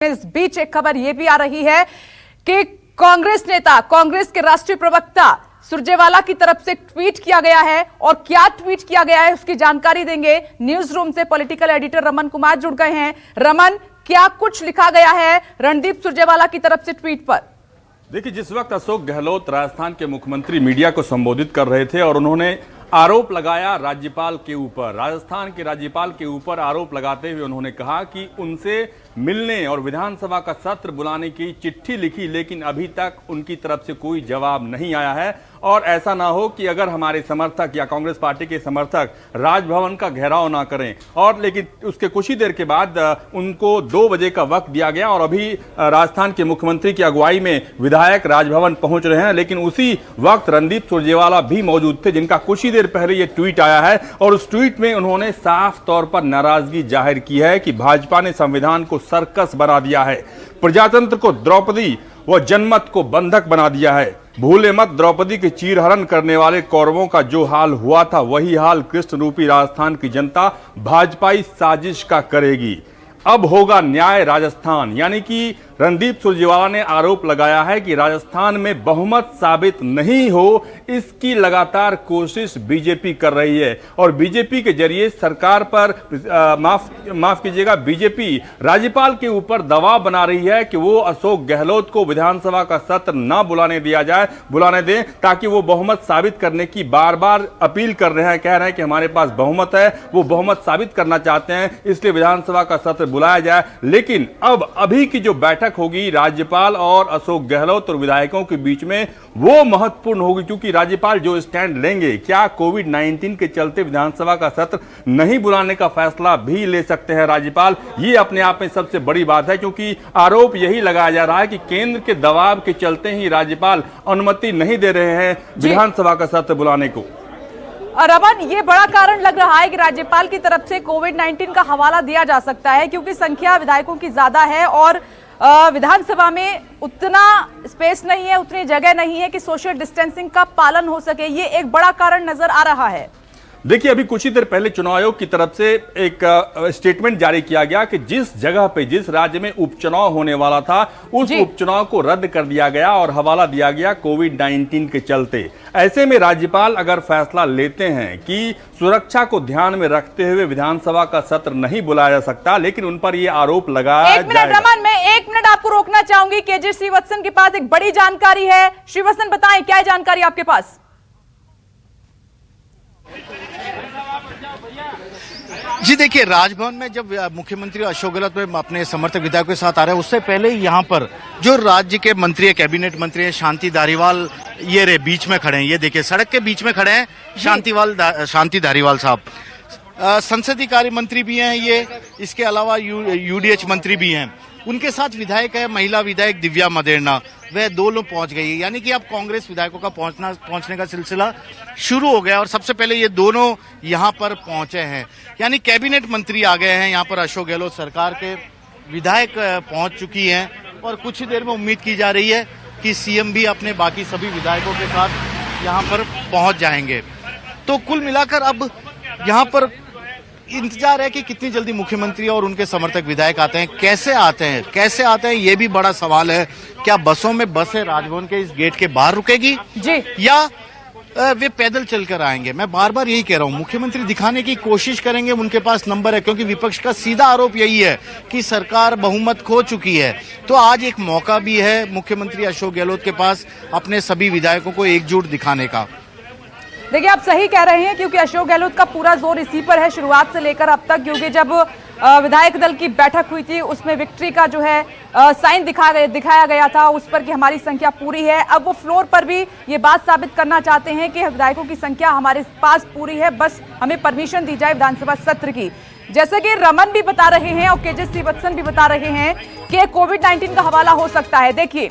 इस बीच एक खबर यह भी आ रही है कि कांग्रेस नेता, कांग्रेस के राष्ट्रीय प्रवक्ता सुरजेवाला की तरफ से ट्वीट किया गया है और क्या ट्वीट किया गया है उसकी जानकारी देंगे। न्यूज रूम से पॉलिटिकल एडिटर रमन कुमार जुड़ गए हैं। रमन, क्या कुछ लिखा गया है रणदीप सुरजेवाला की तरफ से ट्वीट पर? देखिए, जिस वक्त अशोक गहलोत राजस्थान के मुख्यमंत्री मीडिया को संबोधित कर रहे थे और उन्होंने आरोप लगाया राज्यपाल के ऊपर, राजस्थान के राज्यपाल के ऊपर आरोप लगाते हुए उन्होंने कहा कि उनसे मिलने और विधानसभा का सत्र बुलाने की चिट्ठी लिखी, लेकिन अभी तक उनकी तरफ से कोई जवाब नहीं आया है। और ऐसा ना हो कि अगर हमारे समर्थक या कांग्रेस पार्टी के समर्थक राजभवन का घेराव ना करें। और लेकिन उसके कुछ ही देर के बाद उनको 2 बजे का वक्त दिया गया और अभी राजस्थान के मुख्यमंत्री की अगुवाई में विधायक राजभवन पहुंच रहे हैं। लेकिन उसी वक्त रणदीप सुरजेवाला भी मौजूद थे, जिनका कुछ ही देर पहले यह ट्वीट आया है और उस ट्वीट में उन्होंने साफ तौर पर नाराजगी जाहिर की है कि भाजपा ने संविधान को सर्कस बना दिया है, प्रजातंत्र को द्रौपदी व जनमत को बंधक बना दिया है। भूले मत, द्रौपदी के चीरहरण करने वाले कौरवों का जो हाल हुआ था वही हाल कृष्ण रूपी राजस्थान की जनता भाजपाई साजिश का करेगी। अब होगा न्याय राजस्थान। यानी कि रणदीप सुरजेवाला ने आरोप लगाया है कि राजस्थान में बहुमत साबित नहीं हो, इसकी लगातार कोशिश बीजेपी कर रही है और बीजेपी के जरिए सरकार पर माफ कीजिएगा, बीजेपी राज्यपाल के ऊपर दबाव बना रही है कि वो अशोक गहलोत को विधानसभा का सत्र न बुलाने दें, ताकि वो बहुमत साबित करने की बार बार अपील कर रहे हैं। कह रहे हैं कि हमारे पास बहुमत है, वो बहुमत साबित करना चाहते हैं, इसलिए विधानसभा का सत्र बुलाया जाए। लेकिन अब अभी की जो बैठक होगी राज्यपाल और अशोक गहलोत और विधायकों के बीच में, वो महत्वपूर्ण होगी, क्योंकि राज्यपाल जो स्टैंड लेंगे, क्या कोविड-19 के चलते विधानसभा का सत्र नहीं बुलाने का फैसला भी ले सकते हैं राज्यपाल। ये अपने आप में सबसे बड़ी बात है, क्योंकि आरोप यही लगाया जा रहा है कि केंद्र के दबाव के चलते ही राज्यपाल अनुमति नहीं दे रहे हैं विधानसभा का सत्र बुलाने को। रमन, ये बड़ा कारण लग रहा है कि राज्यपाल की तरफ से कोविड-19 का हवाला दिया जा सकता है, क्योंकि संख्या विधायकों की ज्यादा है और विधानसभा में उतना स्पेस नहीं है, उतनी जगह नहीं है कि सोशल डिस्टेंसिंग का पालन हो सके। ये एक बड़ा कारण नजर आ रहा है। देखिए, अभी कुछ ही देर पहले चुनाव आयोग की तरफ से एक स्टेटमेंट जारी किया गया कि जिस जगह पे, जिस राज्य में उपचुनाव होने वाला था, उस उपचुनाव को रद्द कर दिया गया और हवाला दिया गया कोविड-19 के चलते। ऐसे में राज्यपाल अगर फैसला लेते हैं कि सुरक्षा को ध्यान में रखते हुए विधानसभा का सत्र नहीं बुलाया जा सकता, लेकिन उन पर यह आरोप लगाया जाएगा। 1 मिनट रमन, मैं 1 मिनट आपको रोकना चाहूंगी। केजे श्रीवत्सन के पास एक बड़ी जानकारी है। श्रीवत्सन, बताएं क्या जानकारी आपके पास? जी देखिए, राजभवन में जब मुख्यमंत्री अशोक गहलोत में अपने समर्थक विधायकों के साथ आ रहे हैं, उससे पहले यहाँ पर जो राज्य के मंत्री है, कैबिनेट मंत्री है शांति धारीवाल, ये रे बीच में खड़े हैं। ये देखिए, सड़क के बीच में खड़े हैं शांति धारीवाल साहब। संसदीय कार्य मंत्री भी हैं ये, इसके अलावा यूडीएच मंत्री भी हैं। उनके साथ विधायक है महिला विधायक दिव्या मदेरना, वह 2 लोग पहुंच गई है। यानी कि अब कांग्रेस विधायकों का पहुंचने का सिलसिला शुरू हो गया और सबसे पहले ये दोनों यहां पर पहुंचे हैं। यानी कैबिनेट मंत्री आ गए हैं यहाँ पर, अशोक गहलोत सरकार के विधायक पहुंच चुकी हैं और कुछ ही देर में उम्मीद की जा रही है कि सीएम भी अपने बाकी सभी विधायकों के साथ यहाँ पर पहुंच जाएंगे। तो कुल मिलाकर अब यहाँ पर इंतजार है कि कितनी जल्दी मुख्यमंत्री और उनके समर्थक विधायक आते हैं। कैसे आते हैं ये भी बड़ा सवाल है। क्या बसों में बसें राजभवन के इस गेट के बाहर रुकेगी जी, या वे पैदल चलकर आएंगे? मैं बार बार यही कह रहा हूं, मुख्यमंत्री दिखाने की कोशिश करेंगे, उनके पास नंबर है, क्योंकि विपक्ष का सीधा आरोप यही है कि सरकार बहुमत खो चुकी है। तो आज एक मौका भी है मुख्यमंत्री अशोक गहलोत के पास अपने सभी विधायकों को एकजुट दिखाने का। देखिए, आप सही कह रहे हैं, क्योंकि अशोक गहलोत का पूरा जोर इसी पर है शुरुआत से लेकर अब तक। क्योंकि जब विधायक दल की बैठक हुई थी, उसमें विक्ट्री का जो है साइन दिखाया गया था उस पर कि हमारी संख्या पूरी है। अब वो फ्लोर पर भी ये बात साबित करना चाहते हैं कि विधायकों की संख्या हमारे पास पूरी है, बस हमें परमिशन दी जाए विधानसभा सत्र की। जैसे कि रमन भी बता रहे हैं और केजे श्रीवत्सन भी बता रहे हैं कि कोविड-19 का हवाला हो सकता है। देखिए,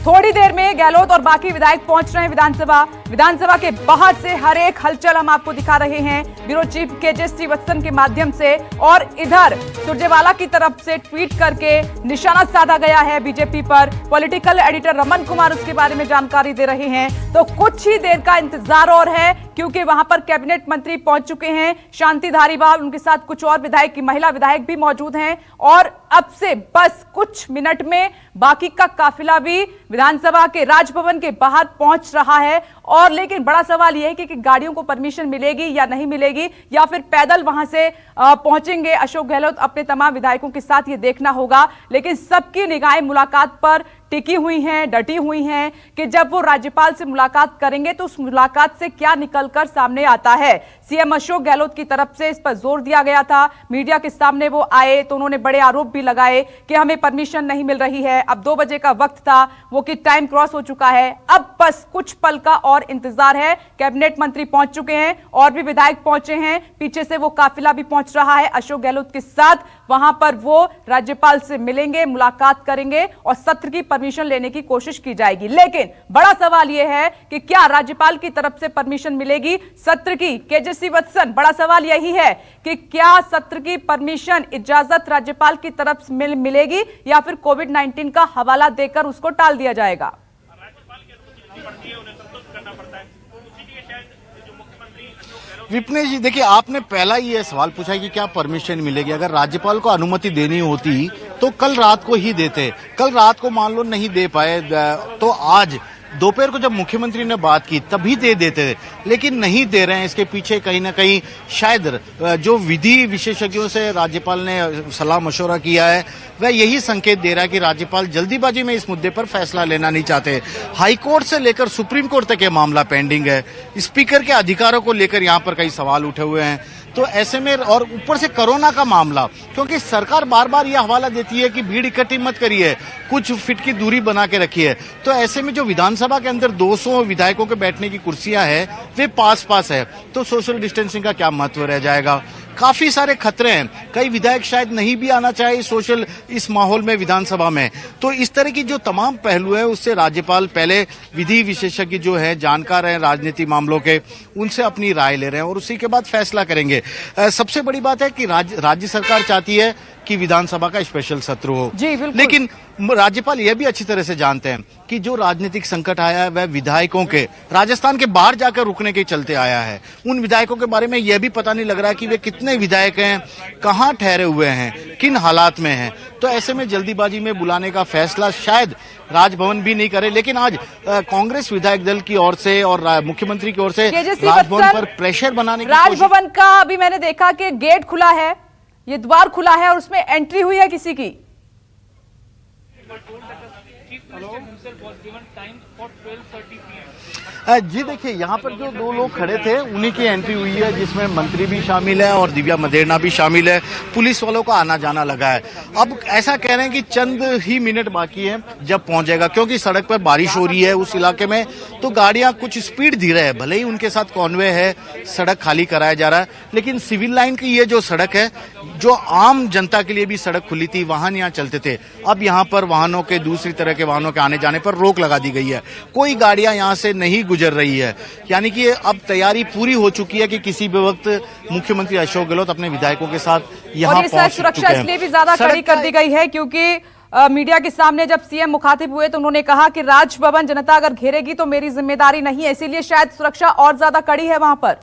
थोड़ी देर में गहलोत और बाकी विधायक पहुंच रहे हैं विधानसभा। विधानसभा के बाहर से हर एक हलचल हम आपको दिखा रहे हैं ब्यूरो चीफ केजे श्रीवत्सन के माध्यम से। और इधर सुरजेवाला की तरफ से ट्वीट करके निशाना साधा गया है बीजेपी पर। पॉलिटिकल एडिटर रमन कुमार उसके बारे में जानकारी दे रहे हैं। तो कुछ ही देर का इंतजार और है, क्योंकि वहां पर कैबिनेट मंत्री पहुंच चुके हैं, शांति धारीवाल, उनके साथ कुछ और विधायक, महिला विधायक भी मौजूद हैं। और अब से बस कुछ मिनट में बाकी का काफिला भी विधानसभा के राजभवन के बाहर पहुंच रहा है। और लेकिन बड़ा सवाल यह है कि गाड़ियों को परमिशन मिलेगी या नहीं मिलेगी, या फिर पैदल वहां से पहुंचेंगे अशोक गहलोत अपने तमाम विधायकों के साथ, ये देखना होगा। लेकिन सबकी निगाहें मुलाकात पर टिकी हुई हैं, डटी हुई हैं कि जब वो राज्यपाल से मुलाकात करेंगे तो उस मुलाकात से क्या निकलकर सामने आता है। सीएम अशोक गहलोत की तरफ से इस पर जोर दिया गया था। मीडिया के सामने वो आए तो उन्होंने बड़े आरोप भी लगाए कि हमें परमिशन नहीं मिल रही है। अब 2 बजे का वक्त था, वो कि टाइम क्रॉस हो चुका है। अब बस कुछ पल का और इंतजार है। कैबिनेट मंत्री पहुंच चुके हैं और भी विधायक पहुंचे हैं, पीछे से वो काफिला भी पहुंच रहा है अशोक गहलोत के साथ। वहां पर वो राज्यपाल से मिलेंगे, मुलाकात करेंगे और सत्र की परमिशन लेने की कोशिश की जाएगी। लेकिन बड़ा सवाल यह है कि क्या राज्यपाल की तरफ से परमिशन मिलेगी सत्र की? केजे श्रीवत्सन, बड़ा सवाल यही है कि क्या सत्र की परमिशन, इजाजत राज्यपाल की तरफ से मिलेगी या फिर कोविड-19 का हवाला देकर उसको टाल दिया जाएगा? विपनेश जी, देखिए, आपने पहला ये सवाल पूछा कि क्या परमिशन मिलेगी। अगर राज्यपाल को अनुमति देनी होती तो कल रात को ही देते। कल रात को मान लो नहीं दे पाए तो आज दोपहर को जब मुख्यमंत्री ने बात की तभी दे देते, लेकिन नहीं दे रहे हैं। इसके पीछे कहीं ना कहीं शायद जो विधि विशेषज्ञों से राज्यपाल ने सलाह मशवरा किया है वह यही संकेत दे रहा है कि राज्यपाल जल्दीबाजी में इस मुद्दे पर फैसला लेना नहीं चाहते। हाईकोर्ट से लेकर सुप्रीम कोर्ट तक ये मामला पेंडिंग है। स्पीकर के अधिकारों को लेकर यहाँ पर कई सवाल उठे हुए हैं। तो ऐसे में, और ऊपर से कोरोना का मामला, क्योंकि सरकार बार बार यह हवाला देती है कि भीड़ इकट्ठी मत करिए, कुछ फीट की दूरी बना के रखिए। तो ऐसे में जो विधानसभा के अंदर 200 विधायकों के बैठने की कुर्सियां हैं वे पास है, तो सोशल डिस्टेंसिंग का क्या महत्व रह जाएगा। काफी सारे खतरे हैं। कई विधायक शायद नहीं भी आना चाहे सोशल इस माहौल में विधानसभा में। तो इस तरह की जो तमाम पहलू है उससे राज्यपाल पहले विधि विशेषज्ञ जो है, जानकार हैं राजनीति मामलों के, उनसे अपनी राय ले रहे हैं और उसी के बाद फैसला करेंगे। सबसे बड़ी बात है कि राज्य सरकार चाहती है कि विधानसभा का स्पेशल सत्र हो, लेकिन राज्यपाल यह भी अच्छी तरह से जानते हैं कि जो राजनीतिक संकट आया है वह विधायकों के राजस्थान के बाहर जाकर रुकने के चलते आया है। उन विधायकों के बारे में यह भी पता नहीं लग रहा कि वे कितने विधायक हैं, कहां ठहरे हुए हैं, किन हालात में हैं। तो ऐसे में जल्दीबाजी में बुलाने का फैसला शायद राजभवन भी नहीं करे। लेकिन आज कांग्रेस विधायक दल की ओर से और मुख्यमंत्री की ओर से राजभवन पर प्रेशर बनाने की राजभवन का अभी मैंने देखा कि गेट खुला है, ये द्वार खुला है और उसमें एंट्री हुई है किसी की। जी देखिए, यहाँ पर जो 2 लोग खड़े थे उन्हीं की एंट्री हुई है, जिसमें मंत्री भी शामिल है और दिव्या मदेरना भी शामिल है। पुलिस वालों का आना जाना लगा है। अब ऐसा कह रहे हैं कि चंद ही मिनट बाकी है जब पहुंच जाएगा, क्योंकि सड़क पर बारिश हो रही है उस इलाके में, तो गाड़ियां कुछ स्पीड धीरे है। भले ही उनके साथ कॉन्वे है, सड़क खाली कराया जा रहा है, लेकिन सिविल लाइन की ये जो सड़क है, जो आम जनता के लिए भी सड़क खुली थी, वाहन यहाँ चलते थे, अब यहाँ पर वाहनों के, दूसरी तरह के वाहनों के आने जाने पर रोक लगा दी गई है। कोई गाड़ियां यहाँ से नहीं गुजर रही है। यानी कि अब तैयारी पूरी हो चुकी है कि किसी भी वक्त मुख्यमंत्री अशोक गहलोत अपने विधायकों के साथ यहाँ पहुंच चुके हैं। सुरक्षा इसलिए भी ज्यादा कड़ी कर दी गई है क्योंकि मीडिया के सामने जब सीएम मुखातिब हुए तो उन्होंने कहा कि राजभवन जनता अगर घेरेगी तो मेरी जिम्मेदारी नहीं है, इसीलिए शायद सुरक्षा और ज्यादा कड़ी है वहां पर।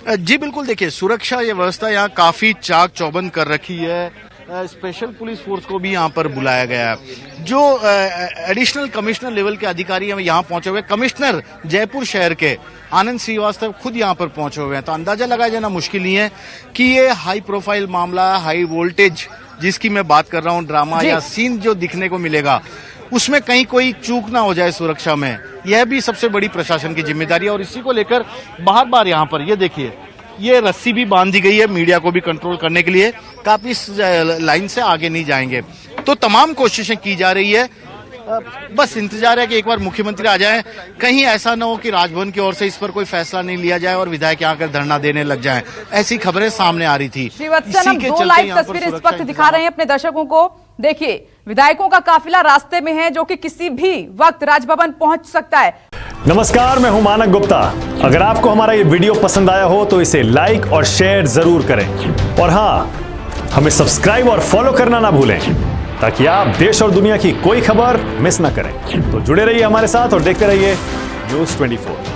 जी बिल्कुल, देखिए, सुरक्षा ये व्यवस्था यहाँ काफी चाक चौबंद कर रखी है। स्पेशल पुलिस फोर्स को भी यहाँ पर बुलाया गया है। जो एडिशनल कमिश्नर लेवल के अधिकारी हैं यहाँ पहुंचे हुए। कमिश्नर जयपुर शहर के आनंद श्रीवास्तव खुद यहाँ पर पहुंचे हुए हैं। तो अंदाजा लगाया जाना मुश्किल नहीं है कि ये हाई प्रोफाइल मामला, हाई वोल्टेज जिसकी मैं बात कर रहा हूँ, ड्रामा या सीन जो दिखने को मिलेगा, उसमें कहीं कोई चूक ना हो जाए सुरक्षा में। यह भी सबसे बड़ी प्रशासन की जिम्मेदारी है और इसी को लेकर बार बार यहाँ पर ये देखिए, ये रस्सी भी बांध दी गई है मीडिया को भी कंट्रोल करने के लिए, काफी लाइन से आगे नहीं जाएंगे। तो तमाम कोशिशें की जा रही है। बस इंतजार है कि एक बार मुख्यमंत्री आ जाएं, कहीं ऐसा ना हो कि राजभवन की ओर से इस पर कोई फैसला नहीं लिया जाए और विधायक यहाँ आकर धरना देने लग जाएं। ऐसी खबरें सामने आ रही थी। श्रीवत्सन, हम 2 लाइव तस्वीरें इस वक्त दिखा रहे हैं अपने दर्शकों को देखिए, विधायकों का काफिला रास्ते में है, जो कि किसी भी वक्त राजभवन पहुंच सकता है। नमस्कार, मैं हूं मानक गुप्ता। अगर आपको हमारा ये वीडियो पसंद आया हो तो इसे लाइक और शेयर जरूर करें, और हां, हमें सब्सक्राइब और फॉलो करना ना भूलें, ताकि आप देश और दुनिया की कोई खबर मिस ना करें। तो जुड़े रहिए हमारे साथ और देखते रहिए News 24।